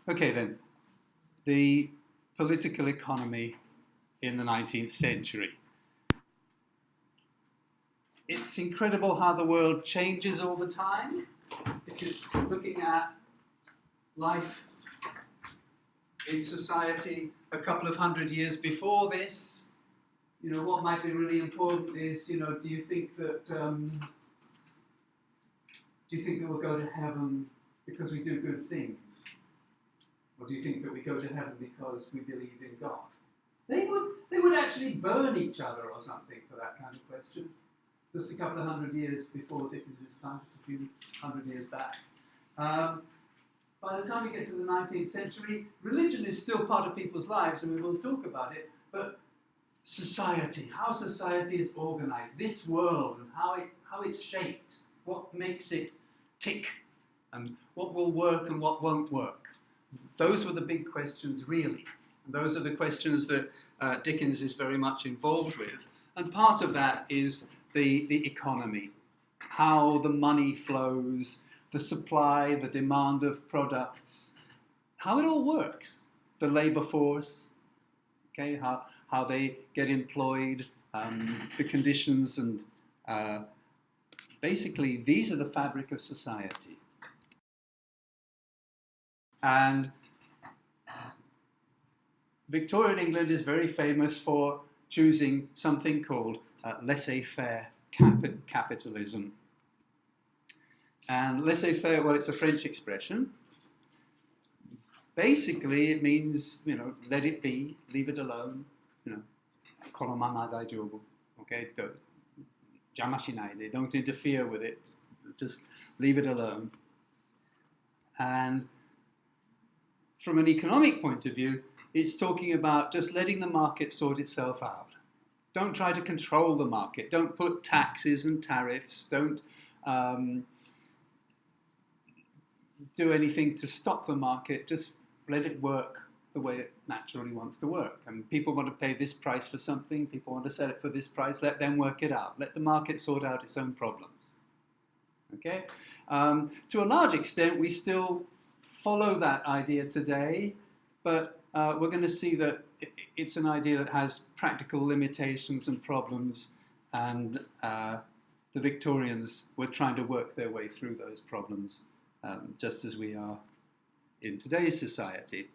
Okay then, the political economy in the 19th century. It's incredible how the world changes over time. If you're looking at life in society a couple of hundred years before this, what might be really important is, do you think that we'll go to heaven because we do good things? Or do you think that we go to heaven because we believe in God? They would actually burn each other or something for that kind of question. Just a couple of hundred years before Dickens' time, just a few hundred years back. By the time we get to the 19th century, religion is still part of people's lives, and we will talk about it, but society, how society is organized, this world, and how it's shaped, what makes it tick, and what will work and what won't work. Those were the big questions, really. And those are the questions that Dickens is very much involved with. And part of that is the economy, how the money flows, the supply, the demand of products, how it all works, the labour force, okay, how they get employed, the conditions, and basically these are the fabric of society. And Victorian England is very famous for choosing something called laissez-faire capitalism. And laissez-faire, well, it's a French expression. Basically, it means, let it be, leave it alone. Okay, don't interfere with it. Just leave it alone. And from an economic point of view, it's talking about just letting the market sort itself out. Don't try to control the market. Don't put taxes and tariffs. Don't do anything to stop the market. Just let it work the way it naturally wants to work. And people want to pay this price for something. People want to sell it for this price. Let them work it out. Let the market sort out its own problems. Okay? To a large extent, we still follow that idea today, but we're going to see that it's an idea that has practical limitations and problems, and the Victorians were trying to work their way through those problems, just as we are in today's society.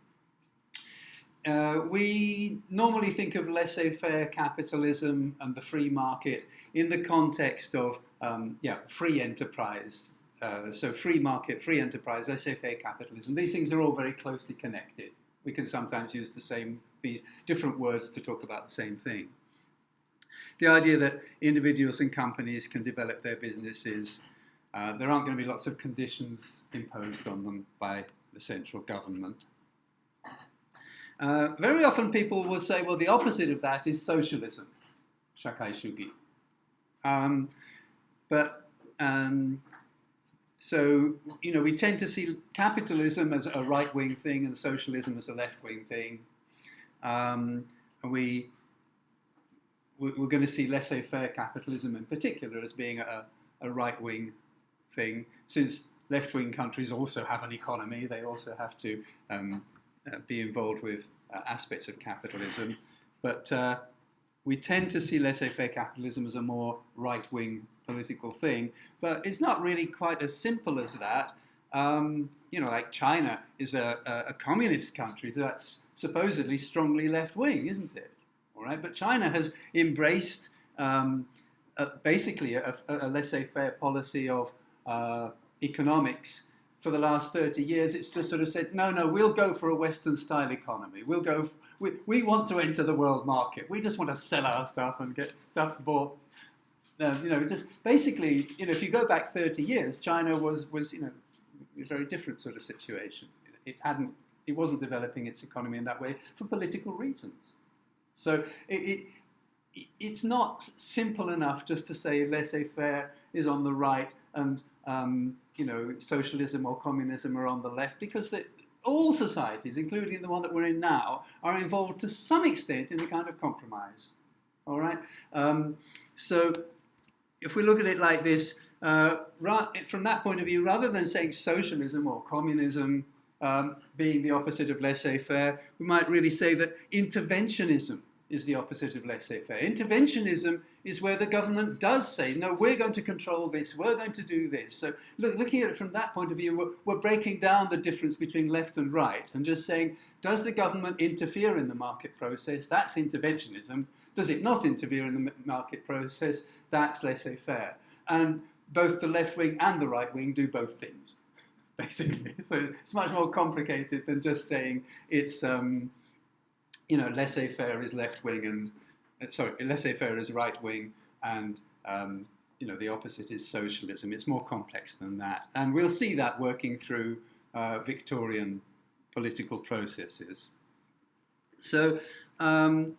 We normally think of laissez-faire capitalism and the free market in the context of free enterprise. So free market, free enterprise, laissez-faire capitalism. These things are all very closely connected. We can sometimes use these different words to talk about the same thing. The idea that individuals and companies can develop their businesses, there aren't going to be lots of conditions imposed on them by the central government. Very often people will say, well, the opposite of that is socialism, shakai shugi. So, we tend to see capitalism as a right-wing thing and socialism as a left-wing thing. And we're going to see laissez-faire capitalism in particular as being a right-wing thing. Since left-wing countries also have an economy, they also have to be involved with aspects of capitalism. But we tend to see laissez-faire capitalism as a more right-wing political thing, but it's not really quite as simple as that. Like China is a communist country that's supposedly strongly left-wing, isn't it? All right, but China has embraced basically a laissez-faire policy of economics for the last 30 years. It's just sort of said, no, we'll go for a Western-style economy. We want to enter the world market. We just want to sell our stuff and get stuff bought. Just basically, if you go back 30 years, China was a very different sort of situation. It wasn't developing its economy in that way for political reasons. So it's not simple enough just to say laissez-faire is on the right and socialism or communism are on the left, because all societies, including the one that we're in now, are involved to some extent in a kind of compromise. All right. So if we look at it like this, from that point of view, rather than saying socialism or communism, being the opposite of laissez-faire, we might really say that interventionism is the opposite of laissez-faire. Interventionism is where the government does say, no, we're going to control this, we're going to do this. So looking at it from that point of view, we're breaking down the difference between left and right and just saying, does the government interfere in the market process? That's interventionism. Does it not interfere in the market process? That's laissez-faire. And both the left wing and the right wing do both things, basically. So it's much more complicated than just saying it's laissez-faire is left wing and laissez-faire is right wing, and the opposite is socialism. It's more complex than that, and we'll see that working through Victorian political processes. So I'm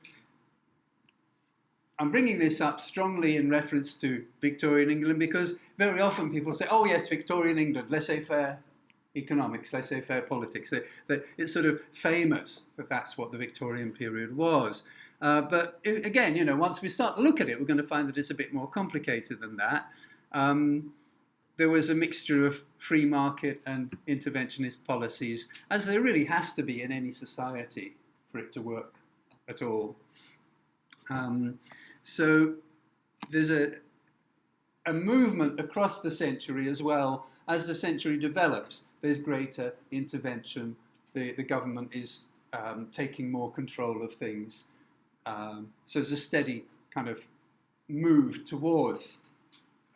bringing this up strongly in reference to Victorian England because very often people say, "Oh yes, Victorian England, laissez-faire economics, laissez-faire politics." That it's sort of famous that that's what the Victorian period was. But again, once we start to look at it, we're going to find that it's a bit more complicated than that. There was a mixture of free market and interventionist policies, as there really has to be in any society for it to work at all. So there's a movement across the century as well. As the century develops, there's greater intervention. The government is taking more control of things. So there's a steady kind of move towards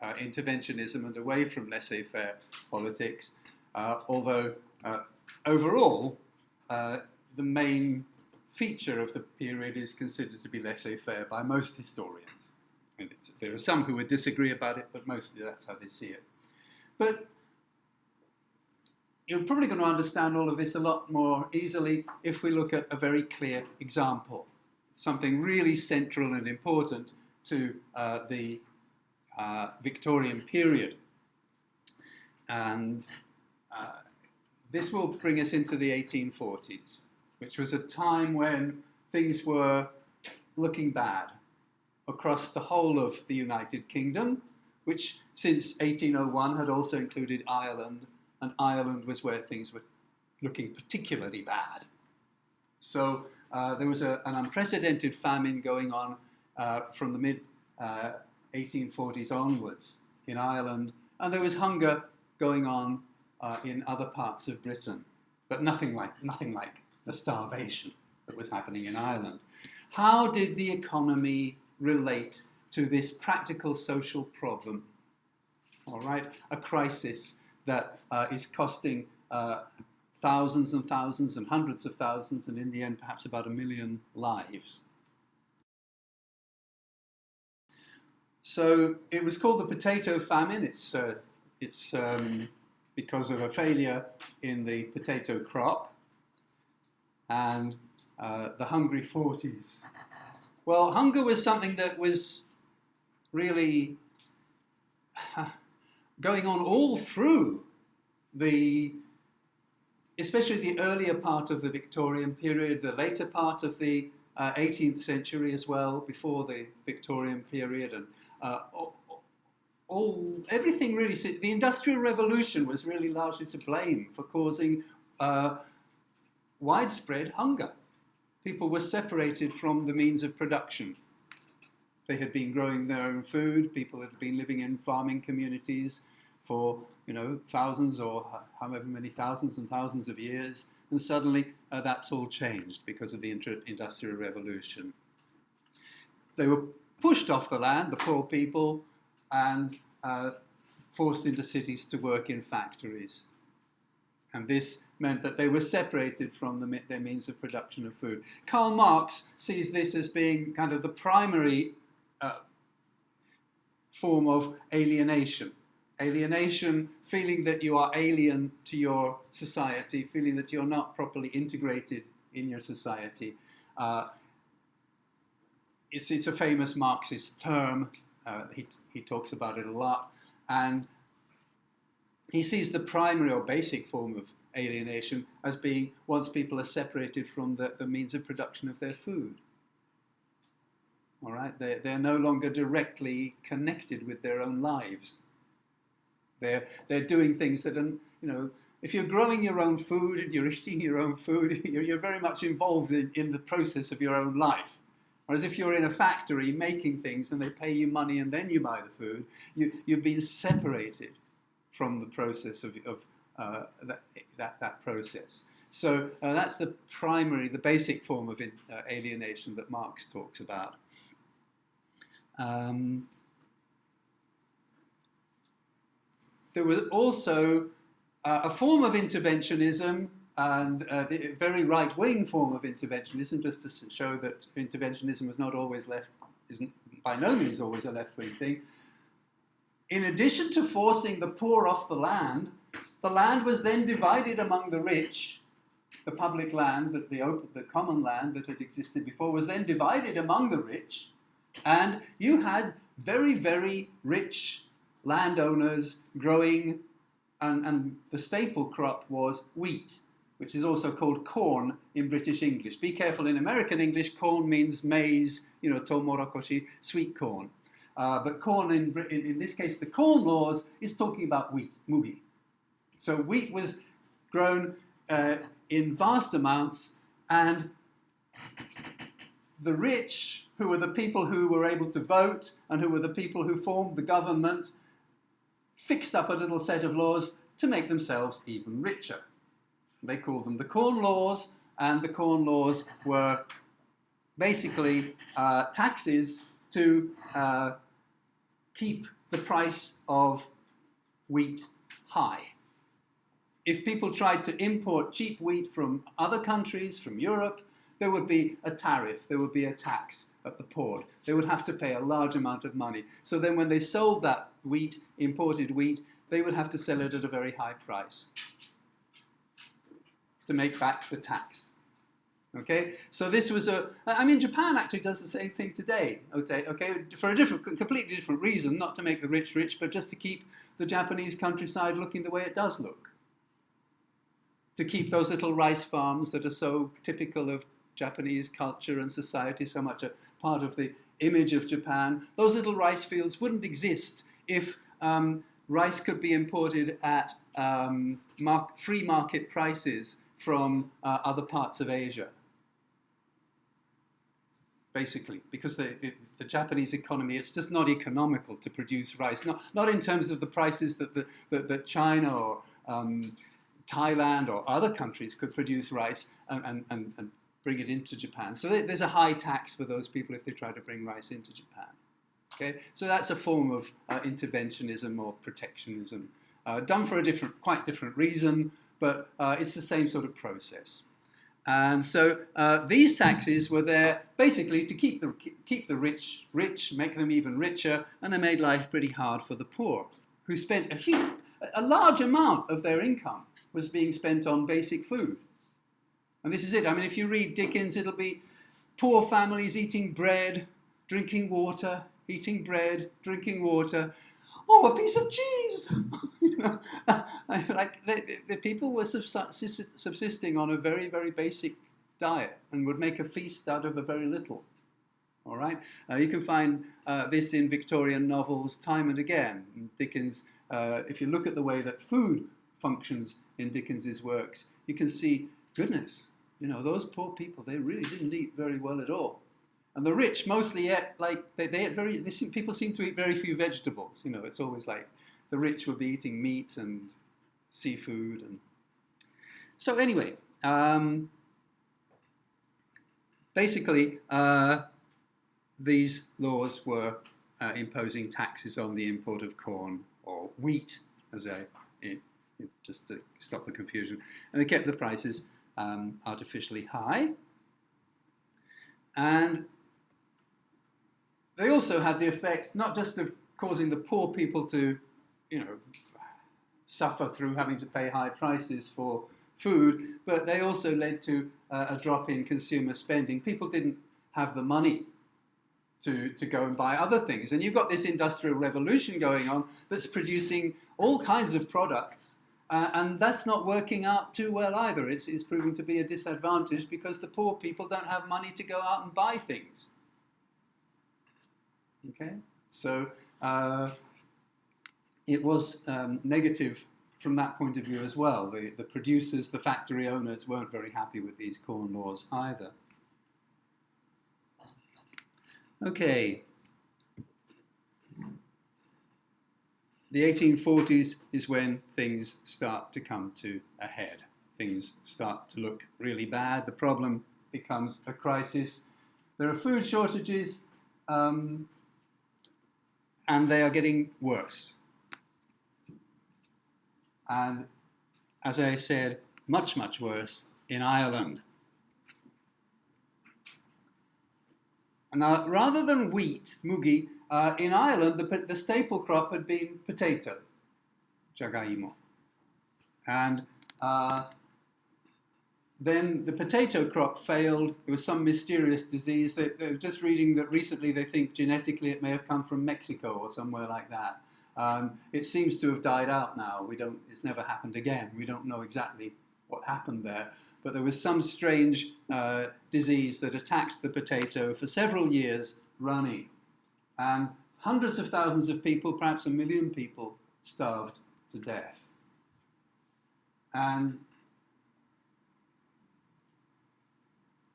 interventionism and away from laissez-faire politics. Although overall, the main feature of the period is considered to be laissez-faire by most historians. And there are some who would disagree about it, but mostly that's how they see it. But you're probably going to understand all of this a lot more easily if we look at a very clear example, something really central and important to the Victorian period. And this will bring us into the 1840s, which was a time when things were looking bad across the whole of the United Kingdom, which since 1801 had also included Ireland, and Ireland was where things were looking particularly bad. So there was an unprecedented famine going on from the mid-1840s onwards in Ireland, and there was hunger going on in other parts of Britain, but nothing like the starvation that was happening in Ireland. How did the economy relate to this practical social problem? All right, a crisis that is costing thousands and thousands and hundreds of thousands, and in the end, perhaps about 1 million lives. So it was called the potato famine. It's because of a failure in the potato crop, and the Hungry 40s. Well, hunger was something that was really going on all through especially the earlier part of the Victorian period, the later part of the 18th century as well, before the Victorian period, and everything really. The Industrial Revolution was really largely to blame for causing widespread hunger. People were separated from the means of production. They had been growing their own food. People had been living in farming communities for thousands or however many thousands and thousands of years, and suddenly that's all changed because of the Industrial Revolution. They were pushed off the land, the poor people, and forced into cities to work in factories. And this meant that they were separated from their means of production of food. Karl Marx sees this as being kind of the primary form of alienation. Alienation, feeling that you are alien to your society, feeling that you're not properly integrated in your society. It's a famous Marxist term. He talks about it a lot. And he sees the primary or basic form of alienation as being once people are separated from the means of production of their food. All right, they're no longer directly connected with their own lives. They're doing things that are If you're growing your own food and you're eating your own food, you're very much involved in the process of your own life. Whereas if you're in a factory making things and they pay you money and then you buy the food, you've been separated from the process of that process. So that's the basic form of alienation that Marx talks about. There was also a form of interventionism, and the very right-wing form of interventionism, just to show that interventionism was not always isn't by no means always a left-wing thing. In addition to forcing the poor off the land was then divided among the rich. The public land, the common land that had existed before, was then divided among the rich, and you had very, very rich landowners growing, and the staple crop was wheat, which is also called corn in British English. Be careful, in American English, corn means maize, tomorokoshi, sweet corn. But corn, in this case, the Corn Laws is talking about wheat, mugi. So wheat was grown in vast amounts, and the rich, who were the people who were able to vote and who were the people who formed the government, fixed up a little set of laws to make themselves even richer. They called them the Corn Laws, and the Corn Laws were basically taxes to keep the price of wheat high. If people tried to import cheap wheat from other countries, from Europe, there would be a tariff, there would be a tax at the port. They would have to pay a large amount of money. So then when they sold that wheat, imported wheat, they would have to sell it at a very high price to make back the tax. Okay, so this was Japan actually does the same thing today. Okay, for a completely different reason, not to make the rich rich, but just to keep the Japanese countryside looking the way it does look. To keep those little rice farms that are so typical of Japanese culture and society, so much a part of the image of Japan. Those little rice fields wouldn't exist if rice could be imported at free market prices from other parts of Asia. Basically, because the Japanese economy, it's just not economical to produce rice. Not in terms of the prices that China or Thailand or other countries could produce rice and bring it into Japan. So there's a high tax for those people if they try to bring rice into Japan. Okay, so that's a form of interventionism or protectionism, done for a quite different reason, but it's the same sort of process. And so these taxes were there basically to keep the rich rich, make them even richer, and they made life pretty hard for the poor, who spent a large amount of their income was being spent on basic food. And this is it. I mean, if you read Dickens, it'll be poor families eating bread, drinking water, eating bread, drinking water. Oh, a piece of cheese! The people were subsisting on a very, very basic diet and would make a feast out of a very little. All right? You can find this in Victorian novels time and again. Dickens, if you look at the way that food functions in Dickens's works, you can see, goodness, those poor people, they really didn't eat very well at all. And the rich mostly ate, people seem to eat very few vegetables. It's always like the rich would be eating meat and seafood. And so anyway, basically, these laws were imposing taxes on the import of corn or wheat, just to stop the confusion. And they kept the prices artificially high. And they also had the effect not just of causing the poor people to, suffer through having to pay high prices for food, but they also led to a drop in consumer spending. People didn't have the money to go and buy other things. And you've got this industrial revolution going on that's producing all kinds of products, and that's not working out too well either. It's proving to be a disadvantage because the poor people don't have money to go out and buy things. Okay, so it was negative from that point of view as well. The producers, the factory owners weren't very happy with these corn laws either. Okay. The 1840s is when things start to come to a head. Things start to look really bad. The problem becomes a crisis. There are food shortages, and they are getting worse. And as I said, much, much worse in Ireland. Now, rather than wheat, mugi, in Ireland, the staple crop had been potato, jagaimo. And then the potato crop failed. There was some mysterious disease. They were just reading that recently they think genetically it may have come from Mexico or somewhere like that. It seems to have died out now. It's never happened again. We don't know exactly what happened there. But there was some strange disease that attacked the potato for several years running. And hundreds of thousands of people, perhaps 1 million people, starved to death. And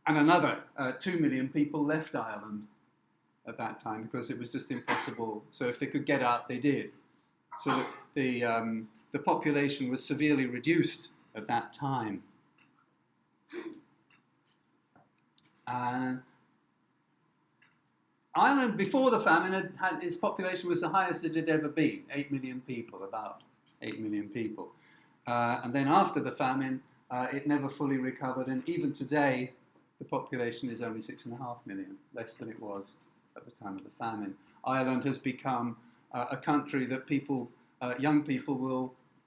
another 2 million people left Ireland at that time because it was just impossible. So if they could get out, they did. So the population was severely reduced at that time. Ireland, before the famine, had its population was the highest it had ever been, 8 million people, about 8 million people. And then after the famine, it never fully recovered, and even today, the population is only 6.5 million, less than it was at the time of the famine. Ireland has become a country that people, young people,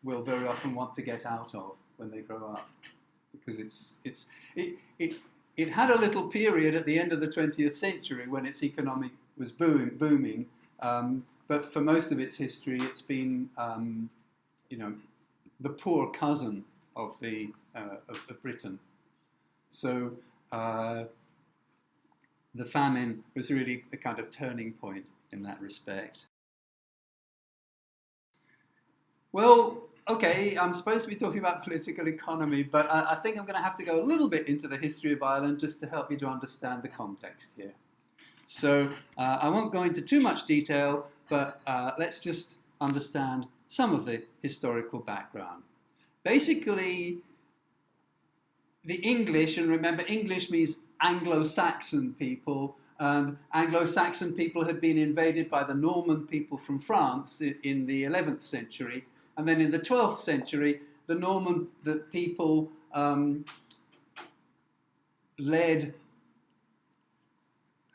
will very often want to get out of when they grow up, because it had a little period at the end of the 20th century when its economy was booming, but for most of its history, it's been, the poor cousin of Britain. So the famine was really the kind of turning point in that respect. Well, okay, I'm supposed to be talking about political economy, but I think I'm going to have to go a little bit into the history of Ireland just to help you to understand the context here. So I won't go into too much detail, but let's just understand some of the historical background. Basically, the English, and remember English means Anglo-Saxon people, and Anglo-Saxon people had been invaded by the Norman people from France in the 11th century. And then in the 12th century, the people led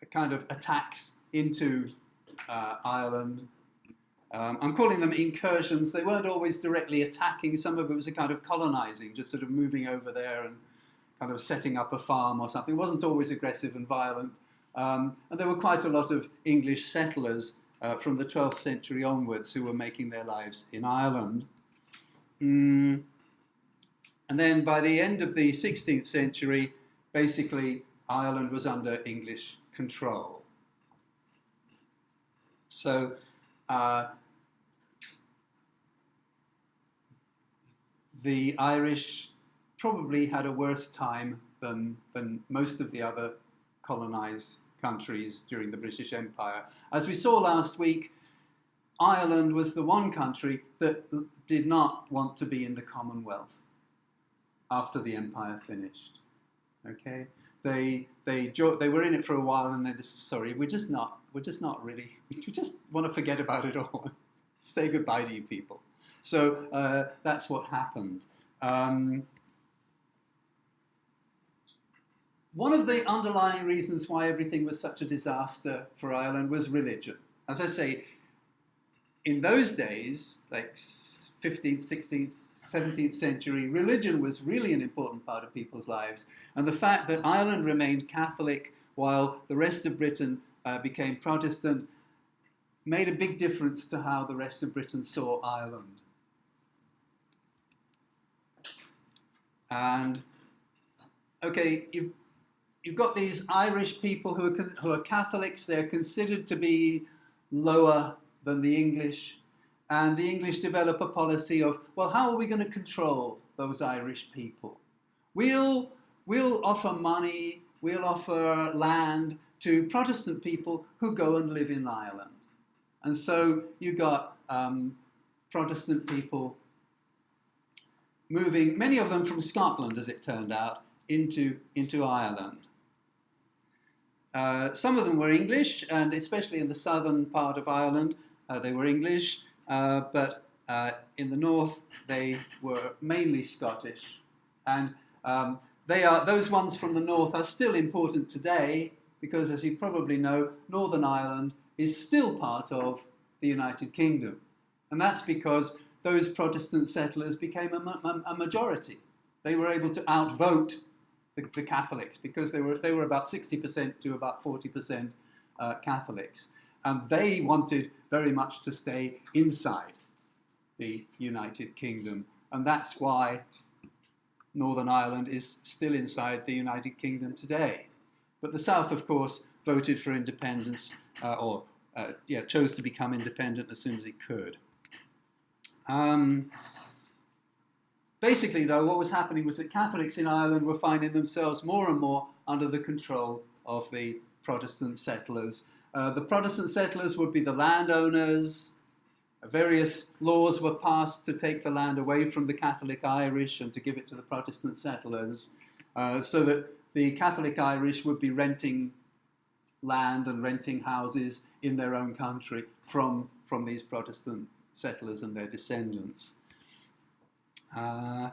a kind of attacks into Ireland. I'm calling them incursions. They weren't always directly attacking. Some of it was a kind of colonizing, just sort of moving over there and kind of setting up a farm or something. It wasn't always aggressive and violent. And there were quite a lot of English settlers from the 12th century onwards who were making their lives in Ireland. And then by the end of the 16th century, basically Ireland was under English control. So the Irish probably had a worse time than most of the other colonized countries during the British Empire. As we saw last week, Ireland was the one country that did not want to be in the Commonwealth after the empire finished. Okay, they were in it for a while, and they just we're just not really. We just want to forget about it all. Say goodbye to you people. So that's what happened. One of the underlying reasons why everything was such a disaster for Ireland was religion. As I say, in those days, like 15th, 16th, 17th century, religion was really an important part of people's lives. And the fact that Ireland remained Catholic while the rest of Britain became Protestant made a big difference to how the rest of Britain saw Ireland. And, okay, you've got these Irish people who are Catholics. They're considered to be lower than the English. And the English develop a policy of, well, how are we going to control those Irish people? We'll offer money, we'll offer land to Protestant people who go and live in Ireland. And so you got Protestant people moving, many of them from Scotland, as it turned out, into Ireland. Some of them were English, and especially in the southern part of Ireland, they were English, but in the north, they were mainly Scottish. And those ones from the north are still important today, because as you probably know, Northern Ireland is still part of the United Kingdom. And that's because those Protestant settlers became a majority. They were able to outvote the Catholics, because they were about 60% to about 40% Catholics. And they wanted very much to stay inside the United Kingdom. And that's why Northern Ireland is still inside the United Kingdom today. But the South, of course, voted for independence, chose to become independent as soon as it could. Basically, though, what was happening was that Catholics in Ireland were finding themselves more and more under the control of the Protestant settlers. The Protestant settlers would be the landowners. Various laws were passed to take the land away from the Catholic Irish and to give it to the Protestant settlers, so that the Catholic Irish would be renting land and renting houses in their own country from these Protestant settlers and their descendants. By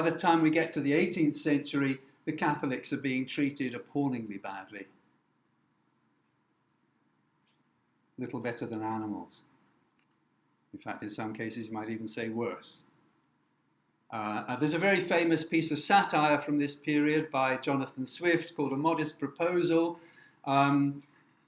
the time we get to the 18th century, the Catholics are being treated appallingly badly. Little better than animals. In fact, in some cases, you might even say worse. There's a very famous piece of satire from this period by Jonathan Swift called A Modest Proposal.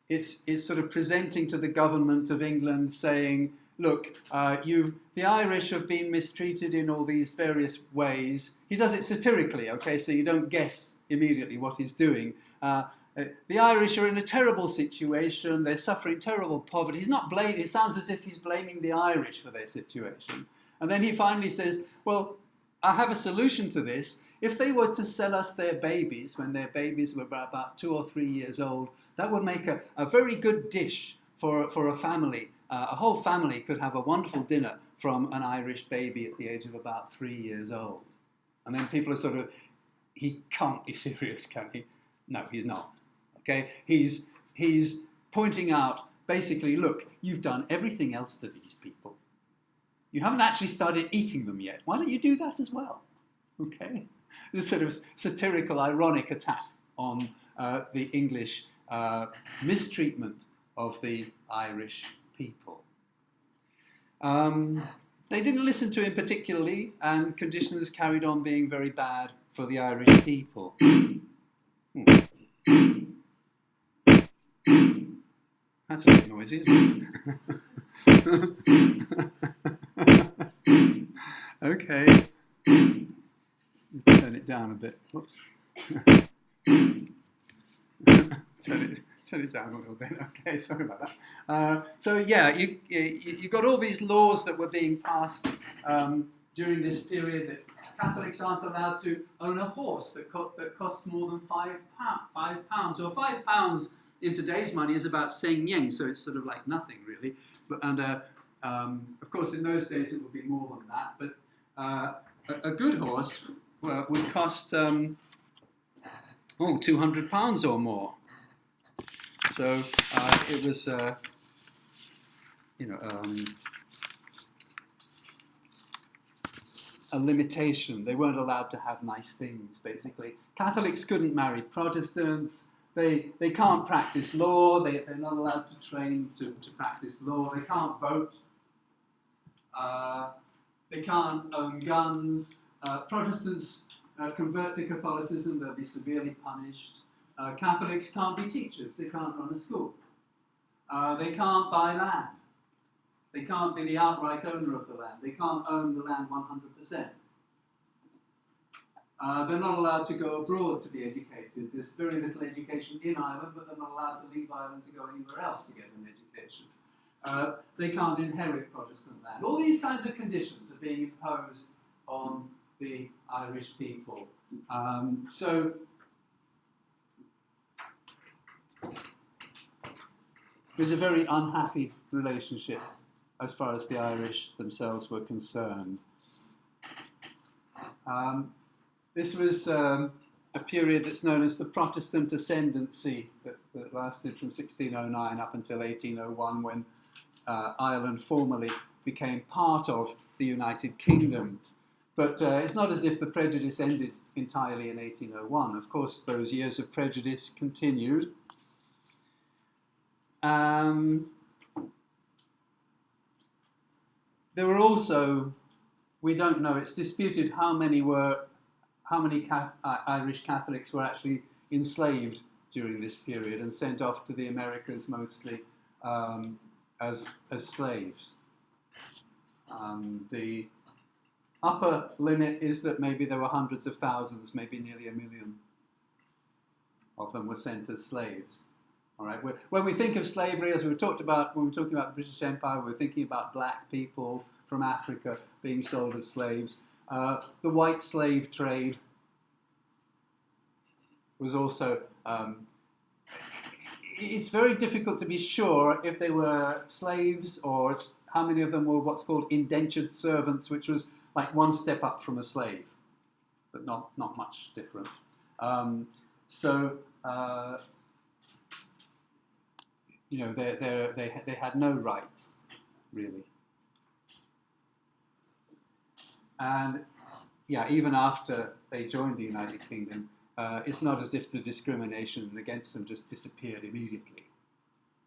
It's sort of presenting to the government of England saying, look, the Irish have been mistreated in all these various ways. He does it satirically, okay, so you don't guess immediately what he's doing. The Irish are in a terrible situation. They're suffering terrible poverty. It sounds as if he's blaming the Irish for their situation. And then he finally says, well, I have a solution to this. If they were to sell us their babies when their babies were about 2 or 3 years old, that would make a very good dish for a family. A whole family could have a wonderful dinner from an Irish baby at the age of about 3 years old. And then people are sort of, he can't be serious, can he? No, he's not. Okay, he's pointing out, basically, look, you've done everything else to these people. You haven't actually started eating them yet. Why don't you do that as well? Okay, this sort of satirical, ironic attack on the English mistreatment of the Irish people. They didn't listen to him particularly, and conditions carried on being very bad for the Irish people. That's a bit noisy, isn't it? Okay. Let's turn it down a bit. Whoops. Turn it down a little bit. Okay, sorry about that. So yeah, you got all these laws that were being passed during this period that Catholics aren't allowed to own a horse that costs more than £5. So £5 in today's money is about 10 yen, so it's sort of like nothing really. And of course, in those days it would be more than that. But a good horse would cost £200 or more. So it was, a limitation. They weren't allowed to have nice things, basically. Catholics couldn't marry Protestants. They can't practice law. They're not allowed to train to practice law. They can't vote. They can't own guns. Protestants convert to Catholicism, they'll be severely punished. Catholics can't be teachers. They can't run a school. They can't buy land. They can't be the outright owner of the land. They can't own the land 100%. They're not allowed to go abroad to be educated. There's very little education in Ireland, but they're not allowed to leave Ireland to go anywhere else to get an education. they can't inherit Protestant land. All these kinds of conditions are being imposed on the Irish people. So it was a very unhappy relationship as far as the Irish themselves were concerned. This was a period that's known as the Protestant ascendancy that lasted from 1609 up until 1801, when Ireland formally became part of the United Kingdom. But it's not as if the prejudice ended entirely in 1801. Of course, those years of prejudice continued. There were also, we don't know, it's disputed how many Irish Catholics were actually enslaved during this period and sent off to the Americas mostly as slaves. The upper limit is that maybe there were hundreds of thousands, maybe nearly 1 million of them were sent as slaves. All right. When we think of slavery, as we talked about when we were talking about the British Empire, we're thinking about black people from Africa being sold as slaves. The white slave trade was also. It's very difficult to be sure if they were slaves or how many of them were what's called indentured servants, which was like one step up from a slave, but not much different. They had no rights, really. And yeah, even after they joined the United Kingdom, it's not as if the discrimination against them just disappeared immediately.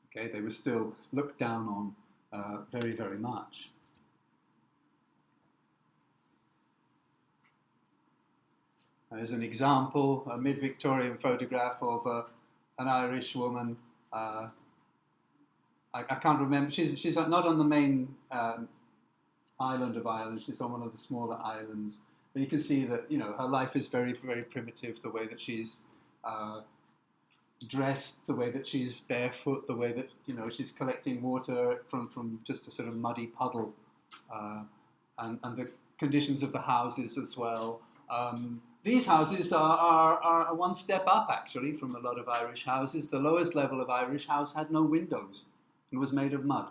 Okay, they were still looked down on very, very much. As an example, a mid-Victorian photograph of an Irish woman. I can't remember. She's not on the main island of Ireland. She's on one of the smaller islands. But you can see that her life is very, very primitive. The way that she's dressed, the way that she's barefoot, the way that she's collecting water from just a sort of muddy puddle, and the conditions of the houses as well. These houses are one step up, actually, from a lot of Irish houses. The lowest level of Irish house had no windows and was made of mud.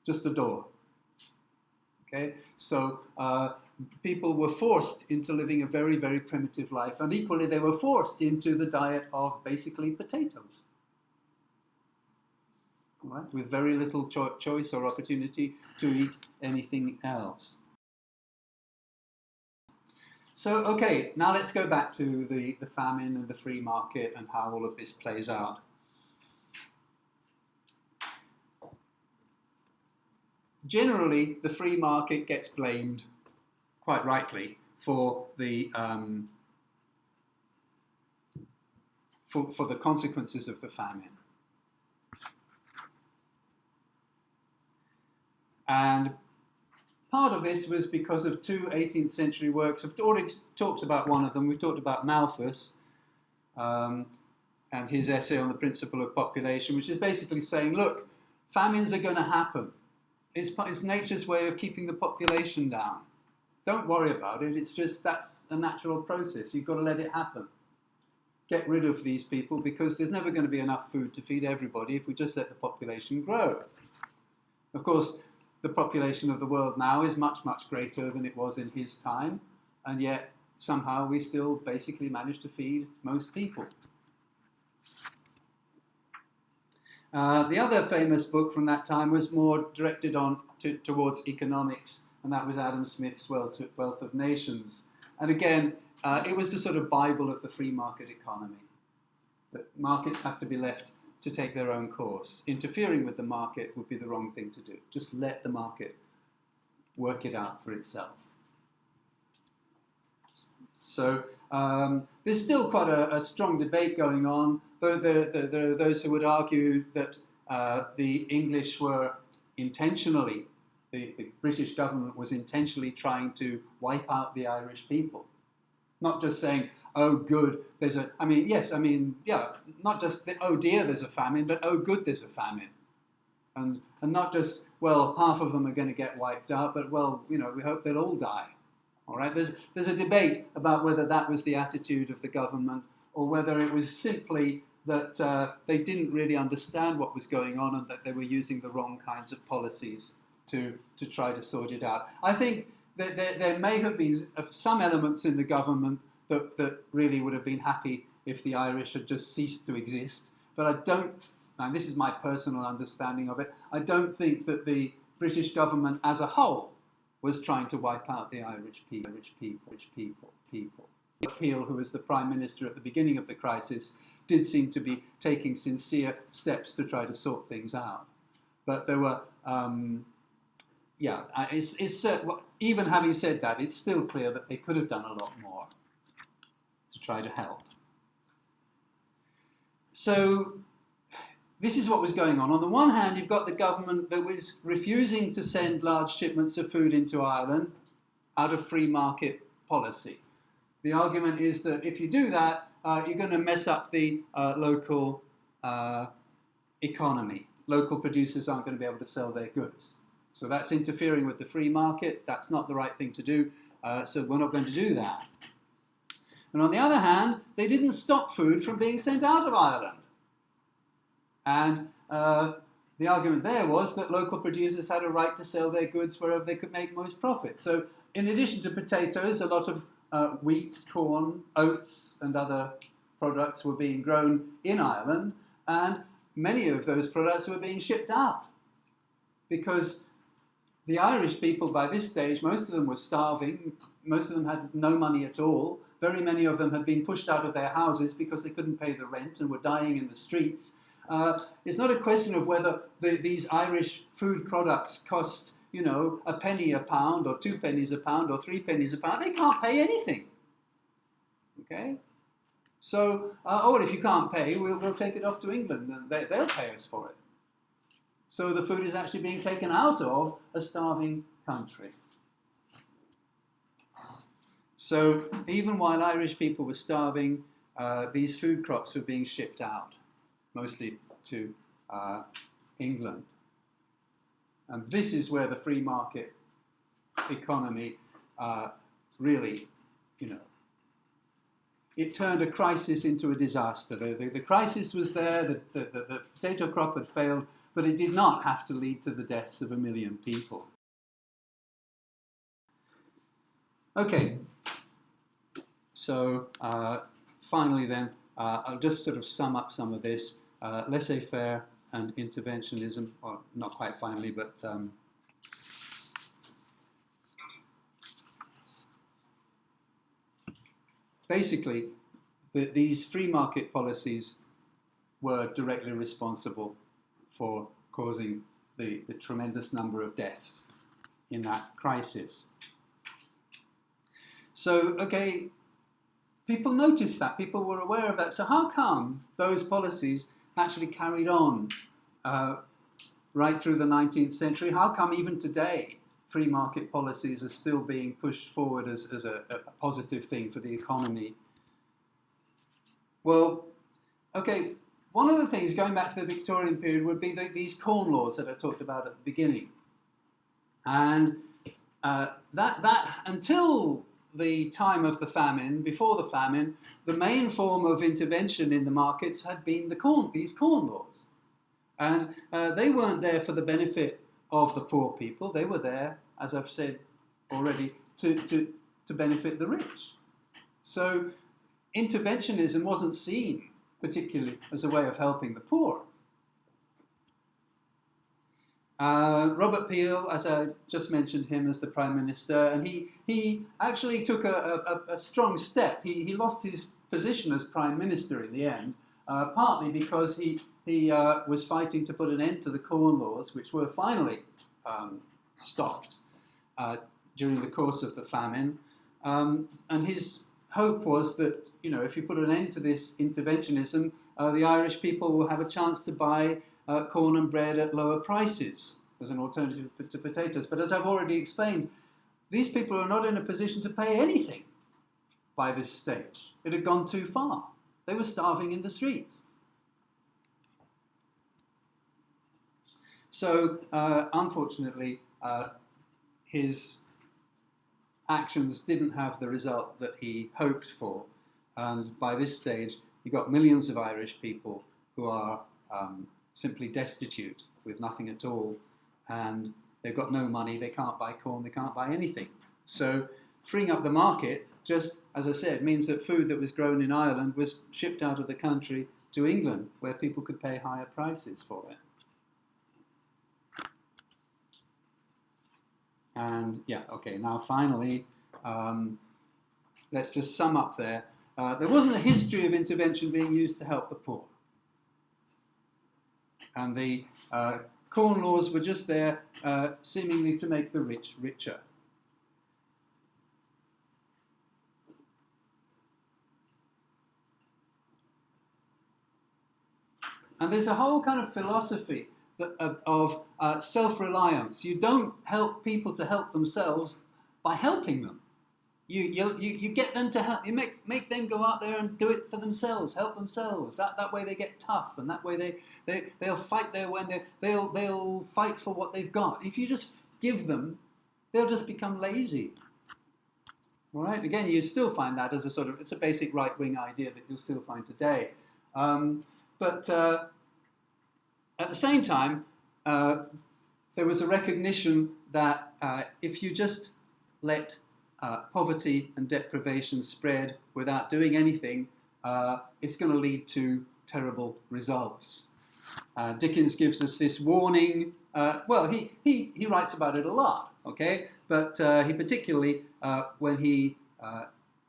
Just a door. Okay, so people were forced into living a very, very primitive life, and equally they were forced into the diet of basically potatoes. All right, with very little choice or opportunity to eat anything else. So, okay, now let's go back to the famine and the free market and how all of this plays out. Generally, the free market gets blamed, quite rightly, for the consequences of the famine. And part of this was because of two 18th century works. I've already talked about one of them. We've talked about Malthus and his essay on the principle of population, which is basically saying, look, famines are going to happen. It's nature's way of keeping the population down. Don't worry about it. It's just that's a natural process. You've got to let it happen. Get rid of these people because there's never going to be enough food to feed everybody if we just let the population grow. Of course, the population of the world now is much, much greater than it was in his time, and yet somehow we still basically manage to feed most people. The other famous book from that time was more directed towards economics, and that was Adam Smith's Wealth of Nations. And again, it was the sort of Bible of the free market economy. That markets have to be left to take their own course. Interfering with the market would be the wrong thing to do. Just let the market work it out for itself. So there's still quite a strong debate going on. There are those who would argue that the English were intentionally, the British government was intentionally trying to wipe out the Irish people. Not just saying, oh, good, not just, oh dear, there's a famine, but oh, good, there's a famine. And not just, well, half of them are going to get wiped out, but, well, we hope they'll all die. All right? There's a debate about whether that was the attitude of the government or whether it was simply that they didn't really understand what was going on and that they were using the wrong kinds of policies to try to sort it out. I think that there may have been some elements in the government that really would have been happy if the Irish had just ceased to exist. But I don't, and this is my personal understanding of it, I don't think that the British government as a whole was trying to wipe out the Irish people. Peel, who was the Prime Minister at the beginning of the crisis, did seem to be taking sincere steps to try to sort things out. But there were, even having said that, it's still clear that they could have done a lot more to try to help. So this is what was going on. On the one hand, you've got the government that was refusing to send large shipments of food into Ireland out of free market policy. The argument is that if you do that, you're going to mess up the local economy. Local producers aren't going to be able to sell their goods. So that's interfering with the free market. That's not the right thing to do. So we're not going to do that. And on the other hand, they didn't stop food from being sent out of Ireland. And the argument there was that local producers had a right to sell their goods wherever they could make most profit. So in addition to potatoes, a lot of wheat, corn, oats and other products were being grown in Ireland, and many of those products were being shipped out. Because the Irish people by this stage, most of them were starving, most of them had no money at all, very many of them had been pushed out of their houses because they couldn't pay the rent and were dying in the streets. It's not a question of whether these Irish food products cost, a penny a pound or 2 pennies a pound or 3 pennies a pound. They can't pay anything. Okay? So, if you can't pay, we'll take it off to England and they'll pay us for it. So the food is actually being taken out of a starving country. So even while Irish people were starving, these food crops were being shipped out, mostly to England. And this is where the free market economy really, it turned a crisis into a disaster. The crisis was there, the potato crop had failed, but it did not have to lead to the deaths of 1 million people. Okay, so finally then, I'll just sort of sum up some of this. Laissez-faire and interventionism, or not quite finally, but basically these free market policies were directly responsible for causing the tremendous number of deaths in that crisis. So, okay, people noticed that, people were aware of that. So how come those policies actually carried on right through the 19th century? How come even today free market policies are still being pushed forward as a positive thing for the economy? Well, okay, one of the things going back to the Victorian period would be these corn laws that I talked about at the beginning. And that until the time of the famine, before the famine, the main form of intervention in the markets had been these corn laws. And they weren't there for the benefit of the poor people. They were there, as I've said already, to benefit the rich. So interventionism wasn't seen particularly as a way of helping the poor. Robert Peel, as I just mentioned him as the Prime Minister, and he actually took a strong step. He lost his position as Prime Minister in the end, partly because he was fighting to put an end to the corn laws, which were finally stopped during the course of the famine. And his hope was that, if you put an end to this interventionism, the Irish people will have a chance to buy corn and bread at lower prices as an alternative to potatoes. But as I've already explained, these people are not in a position to pay anything by this stage. It had gone too far. They were starving in the streets. So, unfortunately, his actions didn't have the result that he hoped for. And by this stage, you've got millions of Irish people who are simply destitute with nothing at all. And they've got no money, they can't buy corn, they can't buy anything. So freeing up the market, just as I said, means that food that was grown in Ireland was shipped out of the country to England, where people could pay higher prices for it. And yeah, okay, now finally, let's just sum up there. There wasn't a history of intervention being used to help the poor. And the corn laws were just there seemingly to make the rich richer. And there's a whole kind of philosophy of self-reliance. You don't help people to help themselves by helping them. You get them to help. You make them go out there and do it for themselves, help themselves. That way they get tough, and that way they'll fight they'll fight for what they've got. If you just give them, they'll just become lazy. All right. Again, you still find that as it's a basic right-wing idea that you'll still find today. But at the same time, there was a recognition that if you just let poverty and deprivation spread without doing anything, it's going to lead to terrible results. Dickens gives us this warning. Well, he writes about it a lot, okay? But he particularly, when he...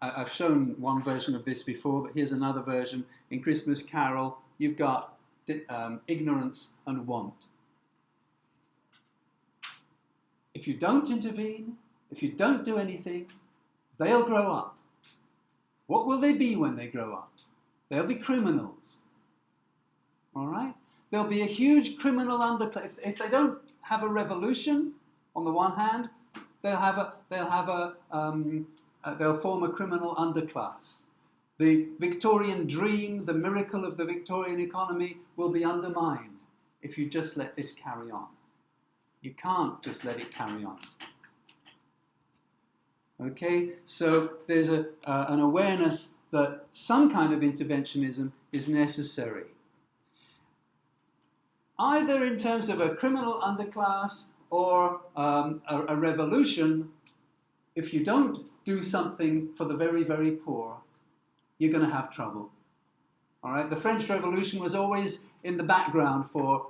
I've shown one version of this before, but here's another version. In Christmas Carol, you've got ignorance and want. If you don't intervene, if you don't do anything, they'll grow up. What will they be when they grow up? They'll be criminals. All right? There'll be a huge criminal underclass. If they don't have a revolution, on the one hand, they'll form a criminal underclass. The Victorian dream, the miracle of the Victorian economy will be undermined if you just let this carry on. You can't just let it carry on. Okay, so there's an awareness that some kind of interventionism is necessary. Either in terms of a criminal underclass or a revolution. If you don't do something for the very, very poor, you're going to have trouble. All right. The French Revolution was always in the background for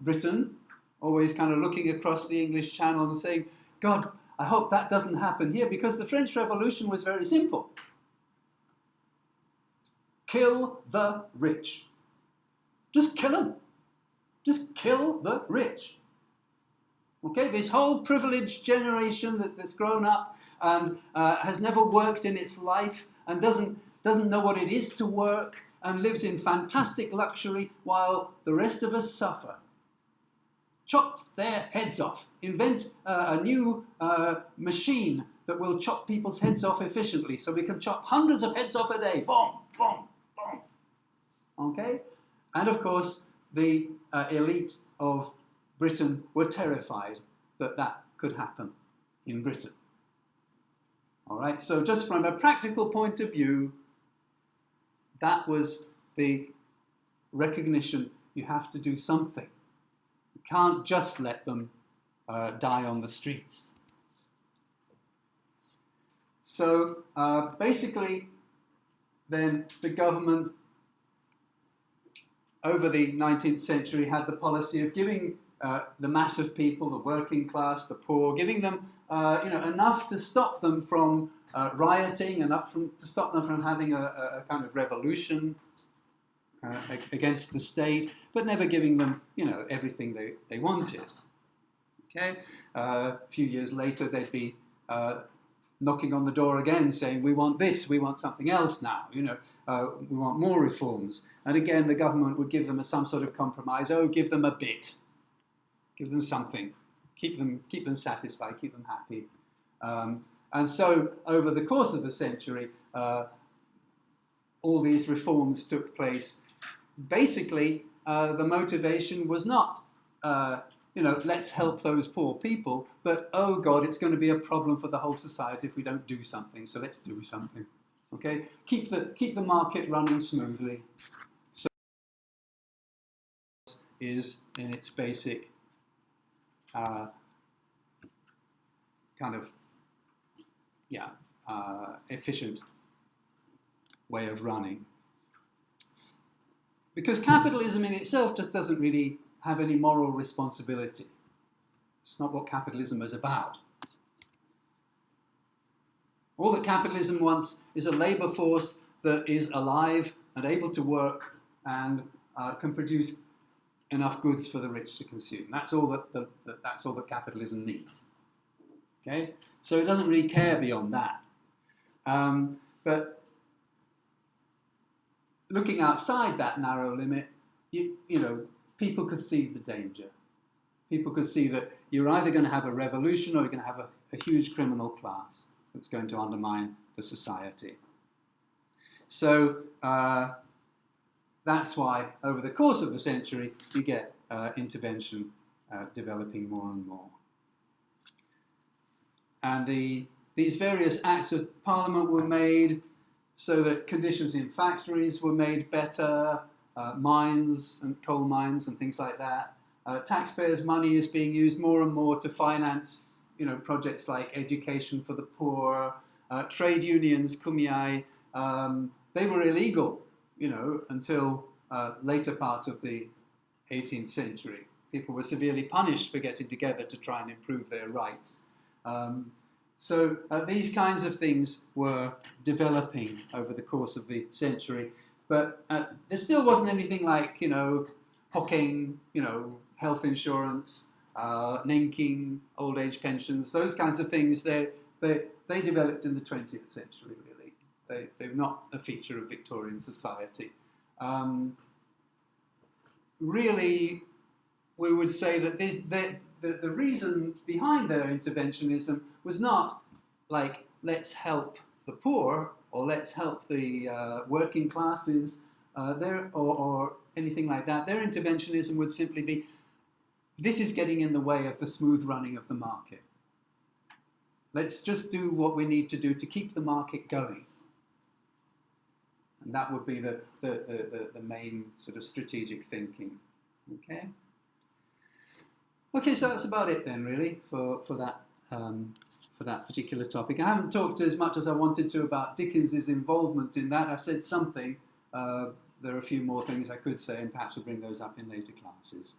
Britain, always kind of looking across the English Channel and saying, God, I hope that doesn't happen here, because the French Revolution was very simple. Kill the rich. Just kill them. Just kill the rich. Okay, this whole privileged generation that's grown up and has never worked in its life and doesn't know what it is to work and lives in fantastic luxury while the rest of us suffer. Chop their heads off. Invent a new machine that will chop people's heads off efficiently, so we can chop hundreds of heads off a day. Boom, boom, boom. Okay? And of course, the elite of Britain were terrified that that could happen in Britain. All right, so just from a practical point of view, that was the recognition. You have to do something. You can't just let them die on the streets. So basically, then the government over the 19th century had the policy of giving the mass of people, the working class, the poor, giving them enough to stop them from rioting, enough to stop them from having a kind of revolution against the state, but never giving them everything they wanted. Okay, a few years later they'd be knocking on the door again, saying, "We want this, we want something else now. We want more reforms." And again, the government would give them some sort of compromise. Oh, give them a bit. Give them something, keep them satisfied, keep them happy. And so over the course of the century, all these reforms took place. Basically, the motivation was not let's help those poor people, but oh God, it's going to be a problem for the whole society if we don't do something, so let's do something. Okay? Keep the market running smoothly. So is in its basic kind of efficient way of running. Because capitalism in itself just doesn't really have any moral responsibility. It's not what capitalism is about. All that capitalism wants is a labour force that is alive and able to work and can produce enough goods for the rich to consume. That's all that's all that capitalism needs. Okay, so it doesn't really care beyond that. But looking outside that narrow limit, people could see the danger. People could see that you're either going to have a revolution or you're going to have a huge criminal class that's going to undermine the society. So that's why over the course of the century you get intervention developing more and more. And these various acts of parliament were made so that conditions in factories were made better, mines and coal mines and things like that. Taxpayers' money is being used more and more to finance, projects like education for the poor. Trade unions, kumiai, they were illegal, until later part of the 18th century. People were severely punished for getting together to try and improve their rights. So these kinds of things were developing over the course of the century, but there still wasn't anything like, Hokeng, health insurance, Nenking, old age pensions, those kinds of things. They developed in the 20th century, really. They're not a feature of Victorian society. Really, we would say that the reason behind their interventionism was not like, let's help the poor or let's help the working classes or anything like that. Their interventionism would simply be, this is getting in the way of the smooth running of the market. Let's just do what we need to do to keep the market going. And that would be the main sort of strategic thinking. Okay? Okay, so that's about it then, really, for that particular topic. I haven't talked as much as I wanted to about Dickens's involvement in that. I've said something. There are a few more things I could say, and perhaps we'll bring those up in later classes.